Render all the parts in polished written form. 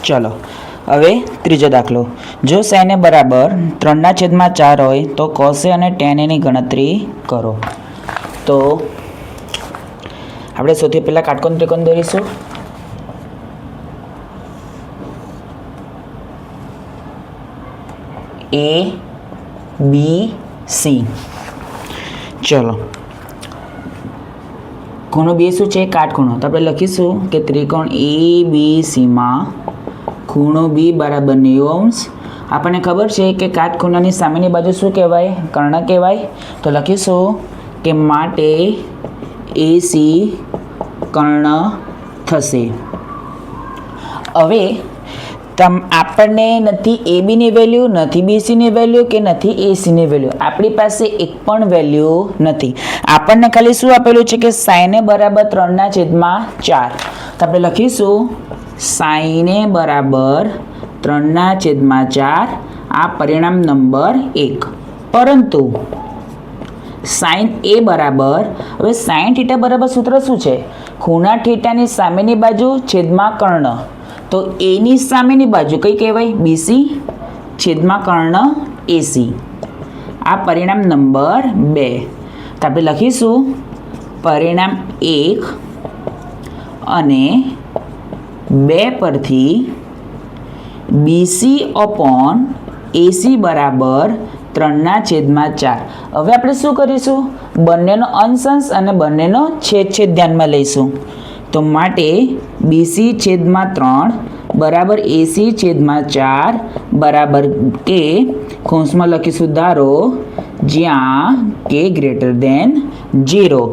चलो હવે ત્રીજો દાખલો જો sin a બરાબર 3/4 હોય તો cos a અને tan a ની ગણતરી કરો। તો આપણે સૌથી પહેલા કાટકોણ ત્રિકોણ દોરીશું। A B C चलो ખૂણો બે શું છે કાટખૂણો તો આપણે લખીશું કે ત્રિકોણ ABC માં ખૂણો B બરાબર 90°। આપણને ખબર છે કે કાટખૂણાની સામેની બાજુ શું કહેવાય કર્ણ કહેવાય તો લખીશું કે માટે AC કર્ણ થશે। હવે આપણને નથી AB ની વેલ્યુ નથી BC ની વેલ્યુ કે નથી AC ની વેલ્યુ આપણી પાસે એક પણ વેલ્યુ નથી। આપણને ખાલી શું આપેલું છે કે sin a બરાબર 3/4 તો આપણે લખીશું sin a બરાબર 3/4 આ પરિણામ નંબર 1। પરંતુ sin a બરાબર હવે sin θ બરાબર સૂત્ર શું છે ખૂણા θની સામેની બાજુ છેદમાં કર્ણ તો a ની સામેની બાજુ કઈ કહેવાય BC છેદમાં કર્ણ AC આ પરિણામ નંબર 2 તો આપણે લખીશું પરિણામ 1 અને 2 પરથી BC upon AC બરાબર 3/4। હવે આપણે શું કરીશું બંનેનો અંશ અને બંનેનો છેદ ધ્યાનમાં લઈશું તો માટે BC છેદમાં 3 બરાબર AC છેદમાં 4 બરાબર કે કૌંસમાં લખીશું ધારો જ્યાં k ગ્રેટર દેન 0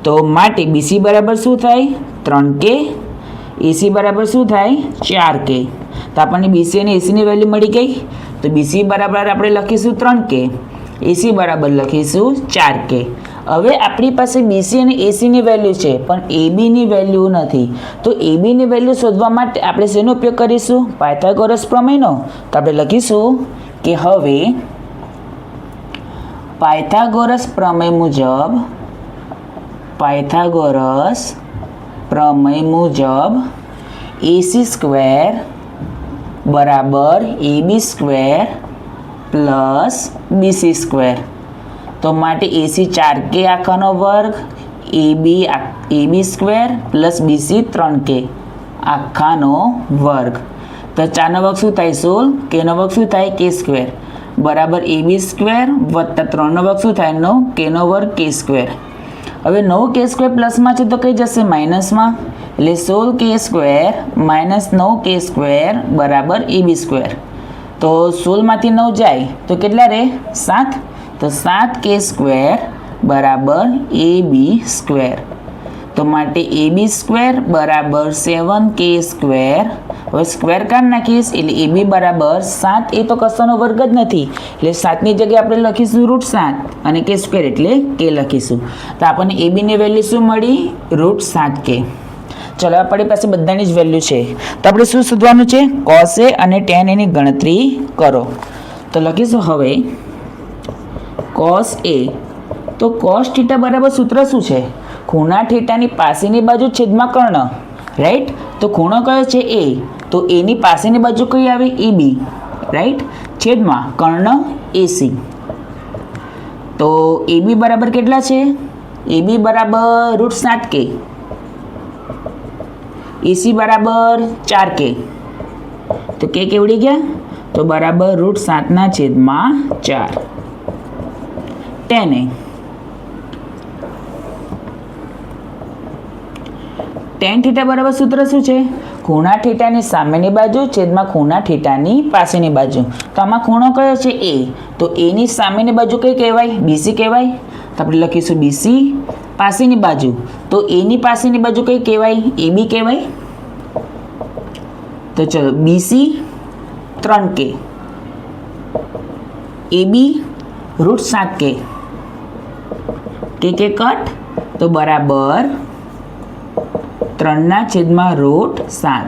તો માટે BC બરાબર શું થાય 3k AC બરાબર શું થાય 4k તો આપણને BC અને AC ની વેલ્યુ મળી ગઈ તો BC બરાબર આપણે લખીશું 3k AC બરાબર લખીશું 4k। હવે આપણી પાસે BC અને AC ની વેલ્યુ છે પણ AB ની વેલ્યુ નથી તો AB ની વેલ્યુ શોધવા માટે આપણે શેનો ઉપયોગ કરીશું પાયથાગોરસ પ્રમેયનો તો આપણે લખીશું કે હવે પાયથાગોરસ પ્રમેય મુજબ AC સ્ક્વેર બરાબર AB square plus BC square તો માટે AC 4k આખાનો વર્ગ AB square plus BC 3k આખાનો વર્ગ તો 4 નો વર્ગ શું થાય 16 k નો વર્ગ શું થાય k સ્ક્વેર બરાબર AB સ્ક્વેર વત્તા 3 નો વર્ગ શું થાય 9 k નો વર્ગ k સ્ક્વેર। હવે 9k સ્ક્વેર પ્લસમાં છે તો કઈ જશે માઇનસમાં એટલે 16k square minus 9k square બરાબર AB સ્ક્વેર તો 16 માંથી 9 જાય તો કેટલા રહે 7 તો 7k સ્ક્વેર બરાબર AB સ્ક્વેર તો માટે AB સ્ક્વેર બરાબર 7k સ્ક્વેર હવે સ્ક્વેર કાઢી નાખીશ એટલે AB બરાબર 7 એ તો કશાનો વર્ગ જ નથી એટલે 7 ની જગ્યાએ આપણે લખીશું √7 અને k સ્ક્વેર એટલે k લખીશું તો આપણને AB ની વેલ્યુ શું મળી √7k। ચલો આપણી પાસે બધાની જ વેલ્યુ છે તો આપણે શું શોધવાનું છે cos a અને tan a ની ગણતરી કરો તો લખીશું હવે cos a તો cos θ બરાબર સૂત્ર શું છે ખૂણા θની પાસેની બાજુ છેદમાં કર્ણ રાઈટ તો ખૂણો કયો છે a તો a ની પાસેની બાજુ કઈ આવી EB રાઈટ છેદમાં કર્ણ AC તો AB બરાબર કેટલા છે AB બરાબર √7k AC બરાબર 4k તો k કેવડી ગયા તો બરાબર √7/4 tan θ બરાબર સૂત્ર શું છે ખૂણા θની સામેની બાજુ છેદમાં ખૂણા θની પાસેની બાજુ તો આમાં ખૂણો કયો છે A તો A ની સામેની બાજુ કઈ કહેવાય BC કહેવાય તો આપણે લખીશું BC પાસેની બાજુ તો A ની પાસેની બાજુ કઈ કહેવાય AB કહેવાય તો ચલો BC 3k AB √7k કે કટ તો બરાબર 3/7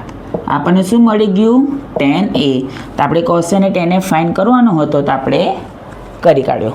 આપણને શું મળી ગયું tan a તો આપણે cos અને tan a ફાઇન્ડ કરવાનો હતો તો આપણે કરી કાઢ્યો।